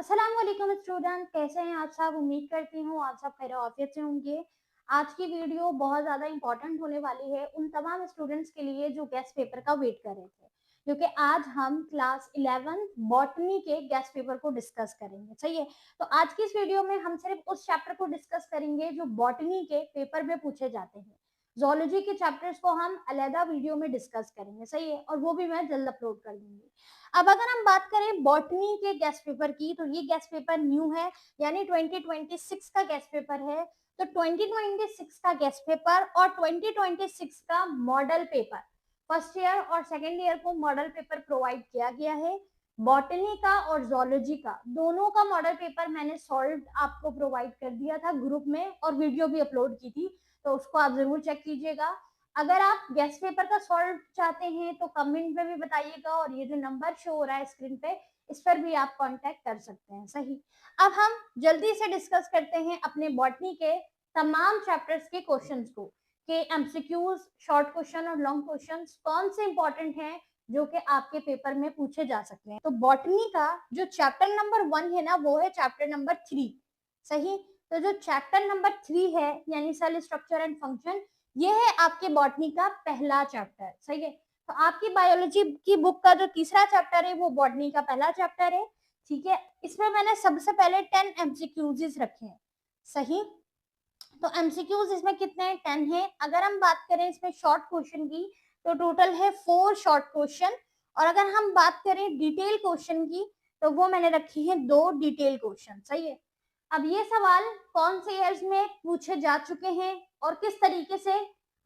अस्सलाम वालेकुम स्टूडेंट, कैसे हैं आप सब। उम्मीद करती हूँ आप सब खैर आफियत से होंगे। आज की वीडियो बहुत ज़्यादा इंपॉर्टेंट होने वाली है उन तमाम स्टूडेंट्स के लिए जो गेस्ट पेपर का वेट कर रहे थे, क्योंकि आज हम क्लास 11 बॉटनी के गेस्ट पेपर को डिस्कस करेंगे। सही है, तो आज की इस वीडियो में हम सिर्फ उस चैप्टर को डिस्कस करेंगे जो बॉटनी के पेपर में पूछे जाते हैं। जोलॉजी के चैप्टर्स को हम अलहदा वीडियो में डिस्कस करेंगे। सही है, और वो भी मैं जल्द अपलोड कर दूंगी। अब अगर हम बात करें बॉटनी के गेस्ट पेपर की, तो ये गेस्ट पेपर न्यू है, यानी 2026 का गेस्ट पेपर है। तो 2026 का गेस्ट पेपर और 2026 का मॉडल पेपर, फर्स्ट ईयर और सेकेंड ईयर को मॉडल पेपर प्रोवाइड किया गया है। बॉटनी का और जोलॉजी का दोनों का मॉडल पेपर मैंने सॉल्व आपको प्रोवाइड कर दिया था ग्रुप में, और वीडियो भी अपलोड की थी, तो उसको आप जरूर चेक कीजिएगा। अगर आप गेस्ट पेपर का सॉल्व चाहते हैं तो कमेंट में भी बताइएगा, और ये जो नंबर शो हो रहा है स्क्रीन पे, इस पर भी आप कांटेक्ट कर सकते हैं। सही, अब हम जल्दी से डिस्कस करते हैं अपने बॉटनी के तमाम चैप्टर्स के क्वेश्चंस को, कि एमसीक्यूज, शॉर्ट क्वेश्चन और लॉन्ग क्वेश्चंस कौन से इंपॉर्टेंट हैं जो कि आपके पेपर में पूछे जा सकते हैं। तो बॉटनी का जो चैप्टर नंबर 1 है ना, वो है चैप्टर नंबर 3। सही, तो जो चैप्टर नंबर 3 है यानी सेल स्ट्रक्चर एंड फंक्शन, ये है आपके बॉटनी का पहला चैप्टर। सही है, तो आपकी बायोलॉजी की बुक का जो तीसरा चैप्टर है वो बॉटनी का पहला चैप्टर है। ठीक है, इसमें मैंने सबसे पहले 10 एमसीक्यूज रखे हैं। सही, तो एमसीक्यूज इसमें कितने हैं? 10 है। अगर हम बात करें इसमें शॉर्ट क्वेश्चन की, तो टोटल है 4 शॉर्ट क्वेश्चन। और अगर हम बात करें डिटेल क्वेश्चन की, तो वो मैंने रखी है 2 डिटेल क्वेश्चन। सही है, अब ये सवाल कौन से ईयर्स में पूछे जा चुके हैं और किस तरीके से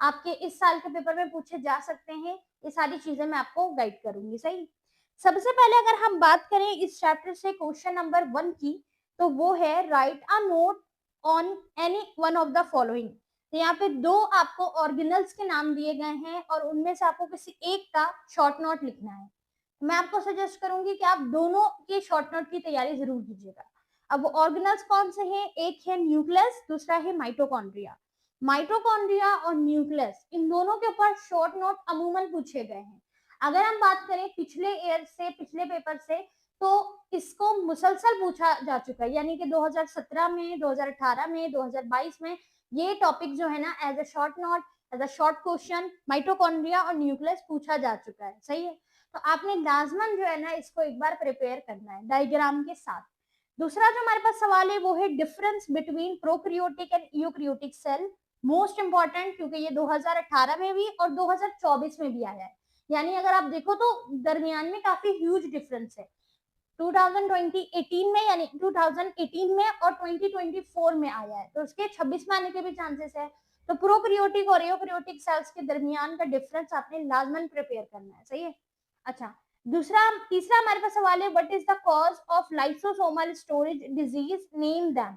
आपके इस साल के पेपर में पूछे जा सकते हैं, ये सारी चीजें मैं आपको गाइड करूंगी। सही, सबसे पहले अगर हम बात करें इस चैप्टर से क्वेश्चन नंबर 1 की, तो वो है right a note on any one of the following. तो यहाँ पे 2 आपको ऑर्गेनल्स के नाम दिए गए हैं और उनमें से आपको किसी एक का शॉर्ट नोट लिखना है। मैं आपको सजेस्ट करूंगी कि आप दोनों की शॉर्ट नोट की तैयारी जरूर कीजिएगा। अब वो ऑर्गेनल्स कौन से हैं? एक है न्यूक्लियस, दूसरा है माइटोकॉन्ड्रिया। माइटोकॉन्ड्रिया और न्यूक्लियस, इन दोनों के ऊपर शॉर्ट नोट अमूमन पूछे गए हैं। अगर हम बात करें पिछले ईयर से, पिछले पेपर से, तो इसको मुसलसल पूछा जा चुका है, यानी कि 2017 में, 2018 में, 2022 में ये टॉपिक जो है ना, as a short note, as a short question, mitochondria और न्यूक्लियस पूछा जा चुका है। सही है, तो आपने लाजमन जो है ना इसको एक बार प्रिपेयर करना है डायग्राम के साथ। दूसरा जो हमारे पास सवाल है वो है difference between prokaryotic and eukaryotic cell. Most important, क्योंकि ये 2018 में भी और 2024 में भी आया है, यानी अगर आप देखो तो दरमियान में काफी ह्यूज डिफरेंस है। 2018 में, यानी 2018 में और 2024 में आया है, तो उसके 26 में आने के भी चांसेस है। तो प्रोकैरियोटिक और यूकैरियोटिक सेल्स के दरमियान का डिफरेंस आपने लाजमन प्रिपेयर करना है। सही है, अच्छा। तीसरा हमारे पास सवाल है, what is the cause of lysosomal storage disease, name them.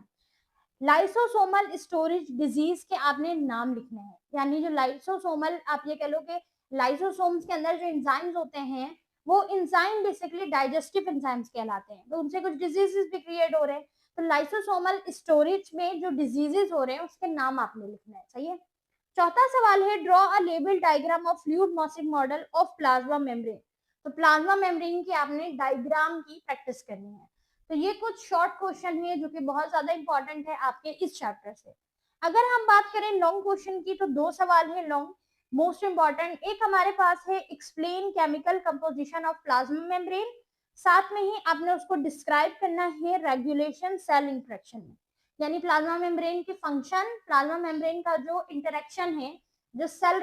Lysosomal storage disease के आपने नाम लिखने हैं, यानी जो लाइसोसोमल, आप ये कह लो कि लाइसोसोम्स के अंदर जो एंजाइम्स होते हैं, वो एंजाइम बेसिकली डाइजेस्टिव एंजाइम्स कहलाते हैं, तो उनसे कुछ डिजीजेस भी क्रिएट हो रहे हैं। तो लाइसोसोमल स्टोरेज में जो डिजीजेस हो रहे हैं उसके नाम आपने लिखना है। सही है, चौथा सवाल है, draw a label diagram of fluid mosaic model of plasma membrane. तो प्लाज्मा मेम्ब्रेन की आपने डायग्राम की प्रैक्टिस करनी है। तो ये कुछ शॉर्ट क्वेश्चन है जो कि बहुत ज्यादा इंपॉर्टेंट है आपके इस चैप्टर से। अगर हम बात करें लॉन्ग क्वेश्चन की, तो 2 सवाल है लॉन्ग, मोस्ट इंपॉर्टेंट। एक हमारे पास है explain chemical composition of plasma membrane, साथ में ही आपने उसको डिस्क्राइब करना है रेगुलेशन सेल इंटरेक्शन में, यानी प्लाज्मा मेम्ब्रेन की फंक्शन, प्लाज्मा मेम्ब्रेन का जो इंटरेक्शन है, जो सेल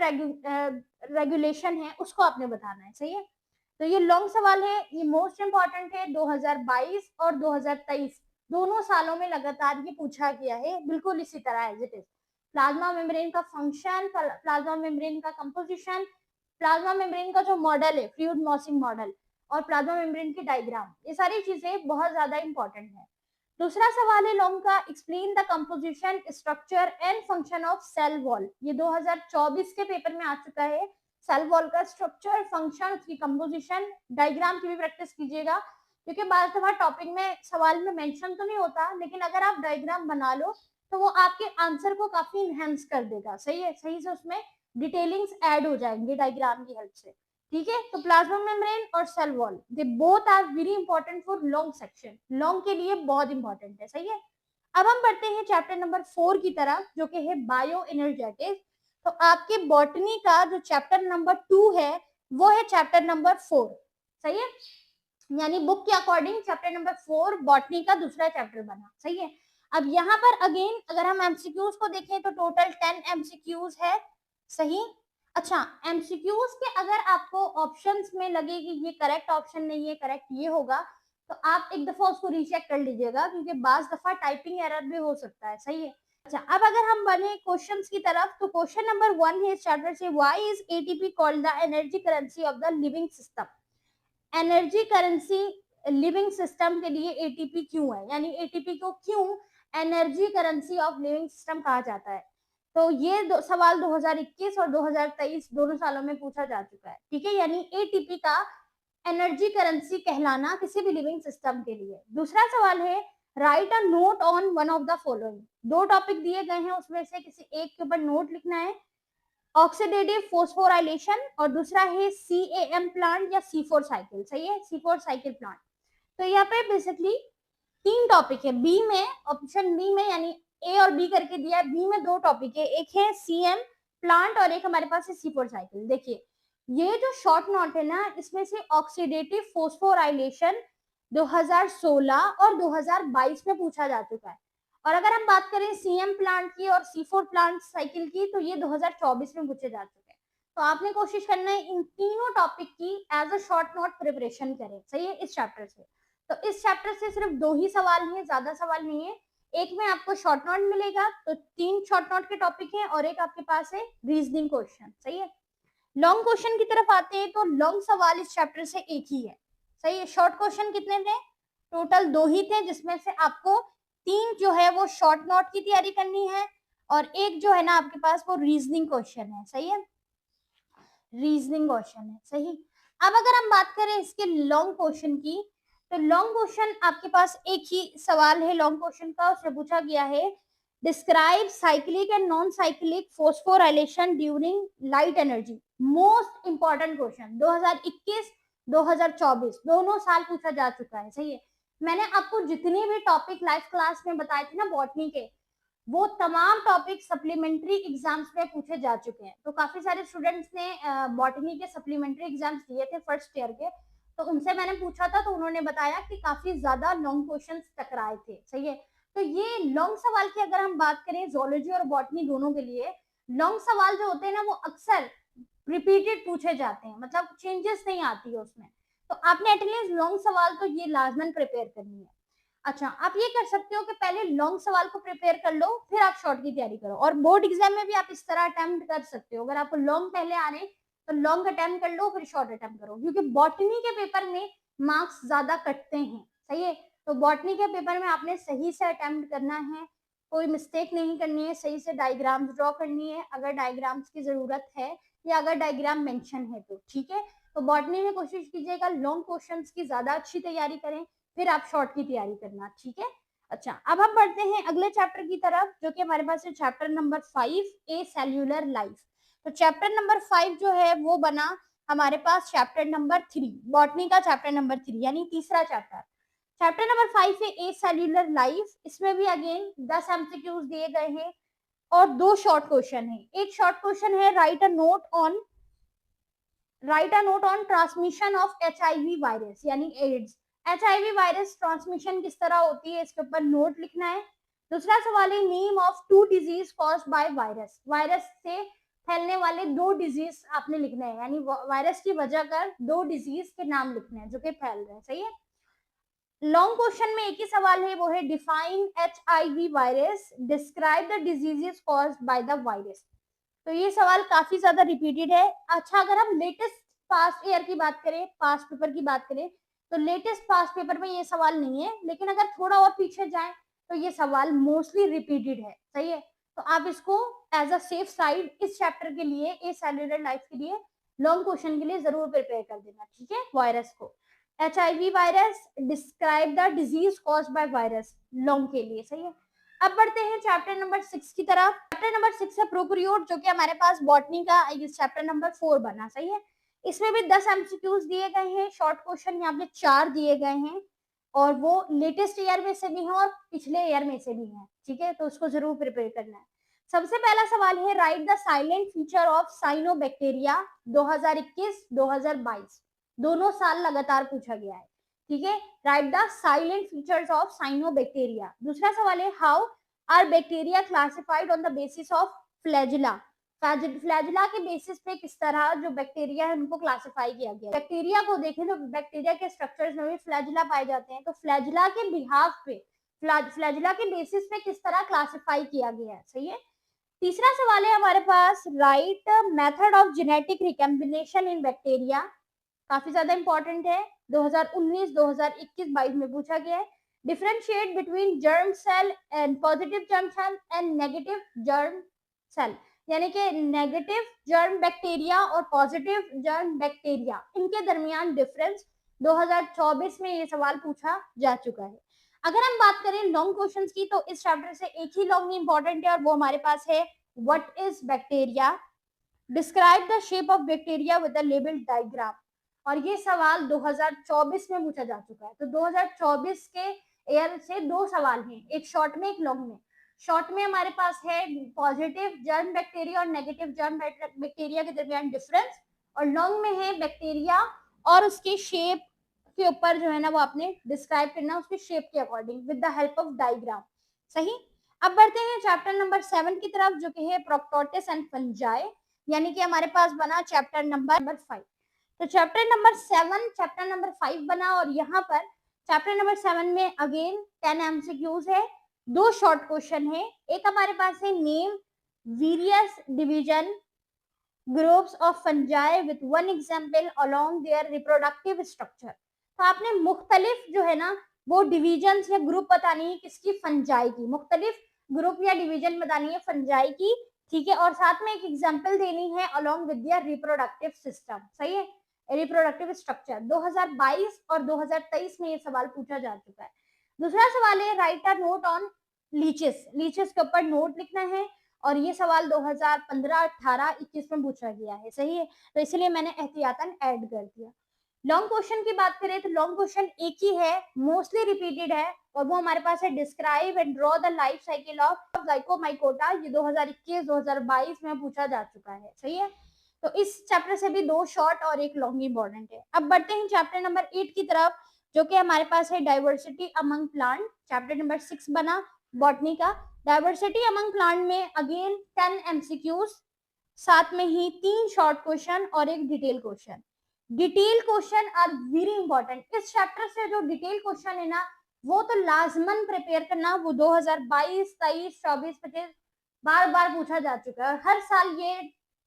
रेगुलेशन है, उसको आपने बताना है। सही है, तो ये लॉन्ग सवाल है, ये मोस्ट इंपॉर्टेंट है। 2022 और 2023 दोनों सालों में लगातार ये पूछा गया है, बिल्कुल इसी तरह as it is. Plasma membrane का फंक्शन, प्लाज्मा मेम्ब्रेन का कंपोजिशन, प्लाज्मा मेम्ब्रेन का जो मॉडल है फ्लूइड मॉसिक मॉडल, और प्लाज्मा मेम्ब्रेन की डायग्राम, ये सारी चीजें बहुत ज्यादा इंपॉर्टेंट है। दूसरा सवाल है लॉन्ग का, explain the composition, structure and function of cell wall. ये 2024 के पेपर में आ चुका है। सेल वॉल का स्ट्रक्चर, फंक्शन, उसकी कंपोजिशन, डायग्राम की भी प्रैक्टिस कीजिएगा, क्योंकि बार बार टॉपिक में सवाल में मेंशन तो नहीं होता, लेकिन अगर आप डायग्राम बना लो तो वो आपके आंसर को काफी इनहेंस कर देगा। सही है, सही से उसमें डिटेलिंग्स ऐड हो जाएंगे डायग्राम की हेल्प से। ठीक है। तो प्लाज्मा मेम्ब्रेन और cell wall they both are very important for long section, long के लिए बहुत इंपॉर्टेंट है, सही है। अब हम बढ़ते हैं चैप्टर नंबर 4 की तरफ जो कि है बायो एनर्जेटिक्स। तो आपके बॉटनी का जो चैप्टर नंबर 2 है वो है चैप्टर नंबर 4, सही है। यानी बुक के अकॉर्डिंग चैप्टर नंबर 4 बॉटनी का दूसरा चैप्टर बना, सही है। अब यहाँ पर अगेन अगर हम एमसीक्यूज को देखें तो टोटल 10 एमसीक्यूज है, सही। अच्छा, एमसीक्यूज के अगर आपको ऑप्शंस में लगे कि ये करेक्ट ऑप्शन नहीं है, करेक्ट ये होगा, तो आप एक दफा उसको रीचेक कर लीजिएगा क्योंकि बाज दफा टाइपिंग एरर भी हो सकता है, सही है। अच्छा, अब अगर हम बने क्वेश्चंस की तरफ तो क्वेश्चन नंबर 1 है इस चैप्टर से, why is ATP called the energy currency of the living system. Energy currency living system के लिए एटीपी क्यों है, यानी एटीपी को क्यों energy currency of living system कहा जाता है। तो ये सवाल 2021 और 2023 दोनों सालों में पूछा जा चुका है, ठीक है। यानी एटीपी का एनर्जी करेंसी कहलाना किसी भी लिविंग सिस्टम के लिए। दूसरा सवाल है right a note on one of the following. दो टॉपिक दिए गए हैं उसमें से किसी एक के ऊपर नोट लिखना है, ऑक्सीडेटिव फोस्फोराइलेशन और दूसरा है CAM प्लांट या C4 साइकिल, सही है, C4 साइकिल प्लांट। तो यहाँ पे बेसिकली 3 टॉपिक है बी में, ऑप्शन बी में, यानी ए और बी करके दिया है, बी में 2 टॉपिक है, एक है CM प्लांट और एक हमारे पास है C4 साइकिल। देखिए ये जो शॉर्ट नोट है ना, इसमें से ऑक्सीडेटिव फोस्फोराइलेशन 2016 और 2022 में पूछा जा चुका है, और अगर हम बात करें CM प्लांट की और C4 प्लांट साइकिल की तो ये 2024 में पूछे जा चुके हैं। तो आपने कोशिश करना है इन तीनों टॉपिक की as a short note preparation करें, सही है, इस चैप्टर से। तो इस चैप्टर से सिर्फ 2 ही सवाल हैं, ज्यादा सवाल नहीं है। एक में आपको शॉर्ट नोट मिलेगा, तो 3 शॉर्ट नोट के टॉपिक हैं, और एक आपके पास है रीजनिंग क्वेश्चन, सही है। लॉन्ग क्वेश्चन की तरफ आते हैं तो लॉन्ग सवाल इस चैप्टर से एक ही है, सही है। शॉर्ट क्वेश्चन कितने थे, टोटल 2 ही थे, जिसमें से आपको 3 जो है वो शॉर्ट नोट की तैयारी करनी है और एक जो है ना आपके पास वो रीजनिंग क्वेश्चन है, सही है, रीजनिंग क्वेश्चन है, सही। अब अगर हम बात करें इसके लॉन्ग क्वेश्चन की, तो लॉन्ग क्वेश्चन आपके पास एक ही सवाल है लॉन्ग क्वेश्चन का, उससे पूछा गया है describe cyclic and non cyclic phosphorylation during light energy. Most important question 2021 2024 दोनों साल पूछा जा चुका है, सही है। मैंने आपको जितने भी टॉपिक लाइव क्लास में बताए थे ना बॉटनी के, वो तमाम टॉपिक सप्लीमेंट्री एग्जाम्स में पूछे जा चुके हैं। तो काफी सारे स्टूडेंट्स ने बॉटनी के सप्लीमेंट्री एग्जाम्स दिए थे फर्स्ट ईयर के, तो उनसे मैंने पूछा था तो उन्होंने बताया कि काफी ज्यादा लॉन्ग क्वेश्चंस टकराए थे, सही है। तो ये लॉन्ग सवाल की अगर हम बात करें जूलॉजी और बॉटनी दोनों के लिए, लॉन्ग सवाल जो होते हैं ना वो अक्सर रिपीटेड पूछे जाते हैं, मतलब चेंजेस नहीं आती है उसमें। तो आपने एटलीस्ट लॉन्ग सवाल तो ये लाजमन प्रिपेयर करनी है। अच्छा, आप ये कर सकते हो कि पहले लॉन्ग सवाल को प्रिपेयर कर लो, फिर आप शॉर्ट की तैयारी करो, और बोर्ड एग्जाम में भी आप इस तरह अटेम्प्ट कर सकते हो। अगर आपको लॉन्ग पहले आ रहे हैं तो लॉन्ग अटेम्प्ट कर लो, फिर शॉर्ट अटेम्प्ट करो, क्योंकि बॉटनी के पेपर में मार्क्स ज्यादा कटते हैं, सही है। तो बॉटनी के पेपर में आपने सही से अटेम्प्ट करना है, कोई मिस्टेक नहीं करनी है, सही से डायग्राम्स ड्रॉ करनी है अगर डायग्राम्स की जरूरत है, या अगर डायग्राम मेंशन है तो, ठीक है। तो बॉटनी में कोशिश कीजिएगा लॉन्ग क्वेश्चंस की ज्यादा अच्छी तैयारी करें, फिर आप शॉर्ट की तैयारी करना, ठीक है। अच्छा, अब हम बढ़ते हैं अगले चैप्टर की तरफ जो कि हमारे पास है चैप्टर नंबर 5 ए सेल्यूलर लाइफ। तो चैप्टर नंबर 5 जो है वो बना हमारे पास चैप्टर नंबर 3, बॉटनी का चैप्टर नंबर 3 यानी तीसरा चैप्टर। चैप्टर नंबर 5 है ए सेल्यूलर लाइफ, इसमें भी अगेन 10 एमसीक्यूज दिए गए हैं और 2 शॉर्ट क्वेश्चन है। एक शॉर्ट क्वेश्चन है right a note on transmission of HIV virus यानी एड्स। HIV वायरस ट्रांसमिशन किस तरह होती है इसके ऊपर नोट लिखना है। दूसरा सवाल है name of 2 disease caused by virus. Virus से फैलने वाले 2 डिजीज आपने लिखने हैं, यानी वायरस की वजह कर 2 डिजीज के नाम लिखने हैं जो कि फैल रहे हैं, सही है। लॉन्ग क्वेश्चन में एक ही सवाल है, वो है define HIV virus, describe the diseases caused by the virus. तो ये सवाल काफी ज्यादा रिपीटेड है। अच्छा, अगर हम लेटेस्ट पास्ट ईयर की बात करें, पास्ट पेपर की बात करें, तो लेटेस्ट पास्ट पेपर में ये सवाल नहीं है, लेकिन अगर थोड़ा और पीछे जाएं तो ये सवाल मोस्टली रिपीटेड है, सही है। तो आप इसको एज अ सेफ साइड इस चैप्टर के लिए, ए सेल्यूलर लाइफ के लिए लॉन्ग क्वेश्चन के लिए जरूर प्रिपेयर कर देना, ठीक है। वायरस को HIV virus, describe the disease caused by virus, long के लिए, सही है। अब बढ़ते हैं चैप्टर नंबर 6 की तरफ। चैप्टर नंबर 6 है प्रोकैरियोट जो कि हमारे पास बॉटनी का चैप्टर नंबर 4 बना, सही है। इसमें भी 10 एमसीक्यूज दिए गए हैं, शॉर्ट क्वेश्चन यहाँ पे 4 दिए गए हैं और वो लेटेस्ट ईयर में से भी हैं और पिछले ईयर में से भी हैं, ठीक है, तो उसको जरूर प्रिपेयर करना है। सबसे पहला सवाल है, write the salient feature of cyanobacteria 2021-2022, दोनों साल लगातार पूछा गया है, ठीक है। Write the salient features of cyanobacteria. दूसरा सवाल है, how are bacteria classified on the basis of flagella, flagella के बेसिस पे किस तरह जो बैक्टीरिया है उनको क्लासिफाई किया गया। बैक्टीरिया को देखें तो बैक्टीरिया के स्ट्रक्चर्स में भी फ्लैजिला पाए जाते हैं, तो फ्लैजिला के बिहाफ पे, फ्लैजिला के बेसिस पे किस तरह क्लासिफाई किया गया है, सही है। तीसरा सवाल है हमारे पास, write method of genetic recombination in bacteria, काफी ज्यादा इंपॉर्टेंट है, 2019, 2021, 22 में पूछा गया है। Differentiate between germ cell and positive germ cell and negative germ cell, यानी कि नेगेटिव जर्म बैक्टीरिया और पॉजिटिव जर्म बैक्टीरिया, इनके दरमियान डिफरेंस 2024 में ये सवाल पूछा जा चुका है। अगर हम बात करें लॉन्ग क्वेश्चंस की, तो इस चैप्टर से एक ही लॉन्ग इंपॉर्टेंट है और वो हमारे पास है, what is bacteria, describe the shape of bacteria with the label diagram, और ये सवाल 2024 में पूछा जा चुका है। तो 2024 के ईयर से दो सवाल हैं, एक शॉर्ट में एक लॉन्ग में। शॉर्ट में हमारे पास है पॉजिटिव जर्म बैक्टीरिया और नेगेटिव जर्म बैक्टीरिया के दरमियान डिफरेंस, और लॉन्ग में है बैक्टीरिया और उसके शेप के ऊपर जो है ना वो आपने डिस्क्राइब करना उसके शेप के according with the help of diagram, सही। अब बढ़ते हैं चैप्टर नंबर 7 की तरफ, जो कि है प्रोक्टोटिस एंड फंजाई, यानी कि हमारे पास बना चैप्टर नंबर 5। तो चैप्टर नंबर 7 चैप्टर नंबर 5 बना, और यहाँ पर चैप्टर नंबर 7 में अगेन 10 एमसीक्यूज है, दो शॉर्ट क्वेश्चन है। एक हमारे पास है, name various division groups of fungi with one example along their reproductive structure, तो आपने मुख्तलिफ जो है ना वो डिविजन्स या ग्रुप बतानी है किसकी, फंजाई की, मुख्तलिफ ग्रुप या डिवीजन बतानी है फंजाई की, ठीक है, और साथ में एक एग्जांपल देनी है along with their reproductive system, सही है, रिप्रोडक्टिव स्ट्रक्चर। 2022 और 2023 में ये सवाल पूछा जा चुका है। दूसरा सवाल है, right a note on leches, leches के ऊपर नोट लिखना है, और ये सवाल 2015, 18, 21 में पूछा गया है, सही है, तो इसलिए मैंने एहतियातन ऐड कर दिया। लॉन्ग क्वेश्चन की बात करें तो लॉन्ग क्वेश्चन एक ही है, मोस्टली रिपीटेड है, और वो हमारे पास है, describe and draw the life cycle of zygomycota, ये 2021, 2022 में पूछा जा चुका है, सही है। तो इस चैप्टर से भी दो शॉर्ट और एक लॉन्ग इंपॉर्टेंट है। अब बढ़ते हैं चैप्टर नंबर 8 की तरफ, जो कि हमारे पास है diversity among plant, chapter number 6 बना बॉटनी का। डाइवर्सिटी अमंग प्लांट में अगेन 10 एमसीक्यूज, साथ में ही 3 शॉर्ट क्वेश्चन और एक detail question. Detail question are very important, इस चैप्टर से जो डिटेल क्वेश्चन है ना वो तो लाजमन प्रिपेयर करना, वो 2022, 23, 24, 25 बार बार पूछा जा चुका है, और हर साल ये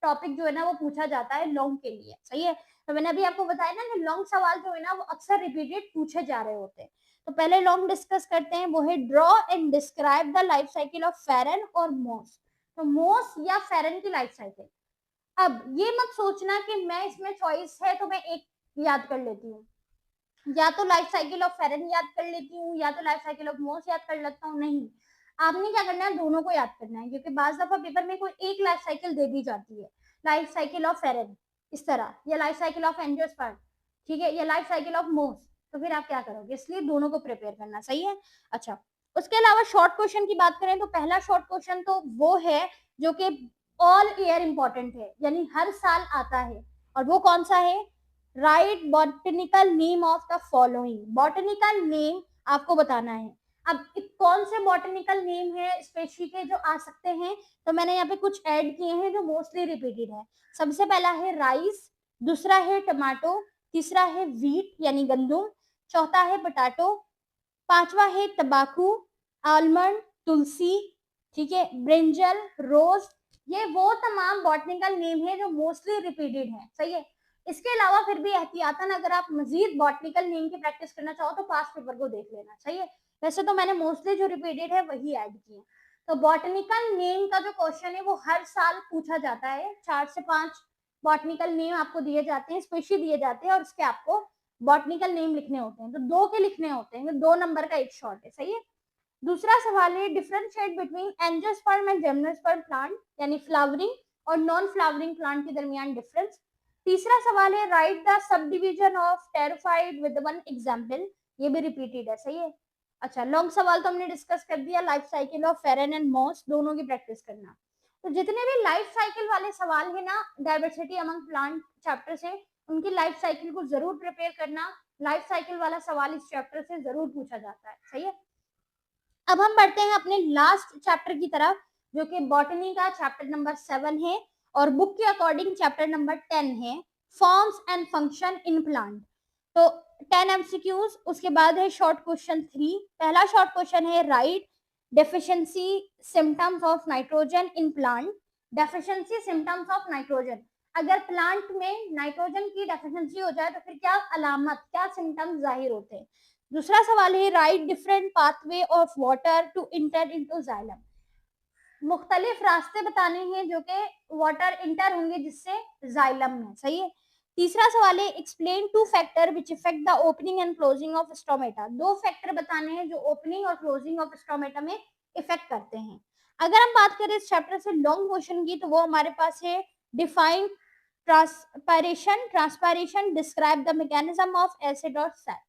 टॉपिक जो है ना वो पूछा जाता है लॉन्ग के लिए, सही है। तो मैंने अभी आपको बताया ना कि लॉन्ग सवाल जो है ना वो अक्सर रिपीटेड पूछे जा रहे होते हैं। तो पहले लॉन्ग डिस्कस करते हैं, वो है draw and describe the life cycle of fern और मोस, तो मोस या फेरन की लाइफ साइकिल। अब ये मत सोचना कि मैं इसमें चॉइस है तो मैं एक याद कर लेती हूँ, या तो लाइफ साइकिल ऑफ फेरन याद कर लेती हूँ या तो लाइफ साइकिल ऑफ मोस याद कर लेता हूँ, नहीं, आपने क्या करना है, दोनों को याद करना है, क्योंकि बाज दफा पेपर में कोई एक लाइफ साइकिल दे दी जाती है, लाइफ साइकिल ऑफ फेरन इस तरह, या लाइफ साइकिल ऑफ एंजियोस्पर्म, ठीक है, या लाइफ साइकिल ऑफ मोस, तो फिर आप क्या करोगे, इसलिए दोनों को प्रिपेयर करना, सही है। अच्छा, उसके अलावा शॉर्ट क्वेश्चन की बात करें तो पहला शॉर्ट क्वेश्चन तो वो है जो कि ऑल ईयर इंपॉर्टेंट है, यानी हर साल आता है, और वो कौन सा है, right botanical name of the following, botanical name आपको बताना है। अब कौन से बॉटनिकल नेम है स्पेशी के जो आ सकते हैं, तो मैंने यहाँ पे कुछ ऐड किए हैं जो मोस्टली रिपीटेड है। सबसे पहला है राइस, दूसरा है टमाटो, तीसरा है व्हीट यानी गंदुम, चौथा है पोटैटो, पांचवा है तंबाकू, आलमंड, तुलसी, ठीक है, ब्रिंजल, रोज, ये वो तमाम बॉटनिकल नेम है जो मोस्टली रिपीटेड है, सही है। इसके अलावा फिर भी एहतियातन अगर आप मजीद बॉटनिकल नेम की प्रैक्टिस करना चाहो तो पास्ट पेपर को देख लेना, सही है। वैसे तो मैंने मोस्टली जो रिपीटेड है वही ऐड किए। तो बॉटनिकल नेम का जो क्वेश्चन है वो हर साल पूछा जाता है, 4 से 5 बॉटनिकल नेम आपको दिए जाते हैं, स्पेशली दिए जाते हैं, और उसके आपको बॉटनिकल नेम लिखने होते हैं, तो 2 के लिखने होते हैं, 2 नंबर का एक शॉर्ट है, सही है। दूसरा सवाल है, differentiate between angiosperm and gymnosperm plant, यानी फ्लावरिंग और नॉन फ्लावरिंग प्लांट के दरमियान डिफरेंस। तीसरा सवाल है write the sub division of terrified with one example, ये भी रिपीटेड है, सही है। अच्छा, लॉन्ग सवाल तो हमने डिस्कस कर दिया, life cycle of fern and moss दोनों की प्रैक्टिस करना। तो जितने भी लाइफ साइकिल वाले सवाल है ना डाइवर्सिटी अमंग प्लांट चैप्टर से, उनकी लाइफ साइकिल को जरूर प्रिपेयर करना। लाइफ साइकिल वाला सवाल इस चैप्टर से जरूर पूछा जाता है, सही है। अब हम बढ़ते हैं अपने लास्ट चैप्टर की तरफ, जो कि बॉटनी का चैप्टर नंबर 7 है और बुक के अकॉर्डिंग चैप्टर नंबर 10 है, forms and function in plant. तो 10 एमसीक्यूज, उसके बाद है शॉर्ट क्वेश्चन 3। पहला शॉर्ट क्वेश्चन है right deficiency symptoms of nitrogen in plant. Deficiency symptoms of nitrogen, अगर प्लांट में नाइट्रोजन की डेफिशिएंसी हो जाए तो फिर क्या अलामत, क्या सिम्टम्स जाहिर होते हैं। दूसरा सवाल है write different pathway of water to enter into xylem. मुख्तलिफ रास्ते बताने हैं जो कि वाटर इंटर होंगे जिससे जाइलम में, सही है। तीसरा सवाल है explain two factor which effect the opening and closing of stomata. दो फैक्टर बताने हैं जो ओपनिंग और क्लोजिंग ऑफ स्टोमेटा में इफेक्ट करते हैं। अगर हम बात करें इस चैप्टर से लॉन्ग क्वेश्चन की, तो वो हमारे पास है define transpiration describe the mechanism of acid और सैप।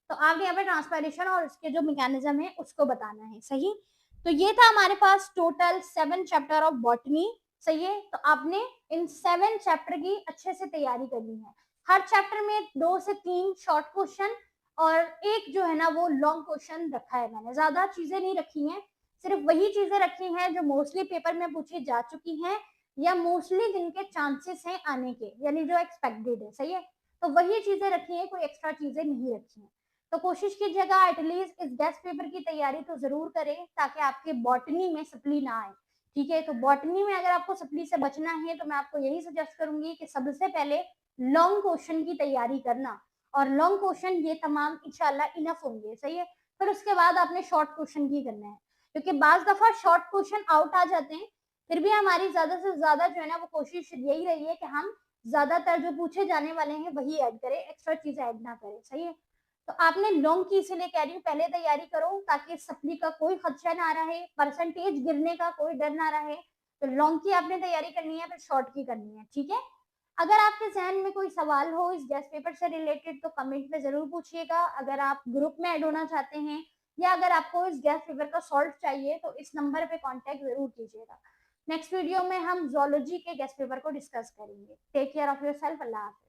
तो आपने यहाँ पे ट्रांसपायरेशन और उसके जो मैकेनिज्म है उसको बताना है, सही। तो ये था हमारे पास टोटल 7 चैप्टर ऑफ बॉटनी, सही है। तो आपने इन 7 चैप्टर की अच्छे से तैयारी करनी है। हर चैप्टर में 2 से 3 शॉर्ट क्वेश्चन और एक जो है ना वो लॉन्ग क्वेश्चन रखा है, मैंने ज्यादा चीजें नहीं रखी हैं, सिर्फ वही चीजें रखी हैं जो मोस्टली पेपर में पूछी जा चुकी हैं या मोस्टली जिनके चांसेस हैं आने के, यानी जो एक्सपेक्टेड है, सही है। तो वही चीजें रखी हैं, कोई एक्स्ट्रा चीजें नहीं रखी हैं। तो कोशिश कीजिएगा एटलीस्ट इस गेस्ट पेपर की तैयारी तो जरूर करें ताकि आपके बॉटनी में सप्ली ना आए, ठीक है। तो बॉटनी में अगर आपको सप्ली से बचना है तो मैं आपको यही सजेस्ट करूंगी कि सबसे पहले लॉन्ग क्वेश्चन की तैयारी करना, और लॉन्ग क्वेश्चन ये तमाम इंशाल्लाह इनफ होंगे, सही है। फिर उसके बाद आपने शॉर्ट क्वेश्चन की करना है, क्योंकि बाज दफा शॉर्ट क्वेश्चन आउट आ जाते हैं। फिर भी हमारी ज्यादा से ज्यादा जो है ना वो कोशिश यही रही है कि हम ज्यादातर जो पूछे जाने वाले हैं वही ऐड करें, एक्स्ट्रा चीजें ऐड ना करें, सही है। तो आपने लॉन्ग की इसीलिए कह रही हूँ पहले तैयारी करो ताकि सप्ली का कोई खदशा ना रहे, परसेंटेज गिरने का कोई डर ना रहे। तो लॉन्ग की आपने तैयारी करनी है, फिर शॉर्ट की करनी है, ठीक है। अगर आपके जहन में कोई सवाल हो इस गेस्ट पेपर से रिलेटेड तो कमेंट में जरूर पूछिएगा। अगर आप ग्रुप में ऐड होना चाहते हैं या अगर आपको इस गेस्ट पेपर का सॉल्व चाहिए तो इस नंबर पे कांटेक्ट जरूर कीजिएगा। नेक्स्ट वीडियो में हम जूलॉजी के गेस्ट पेपर को डिस्कस करेंगे। टेक केयर ऑफ योरसेल्फ, अल्लाह हाफिज़।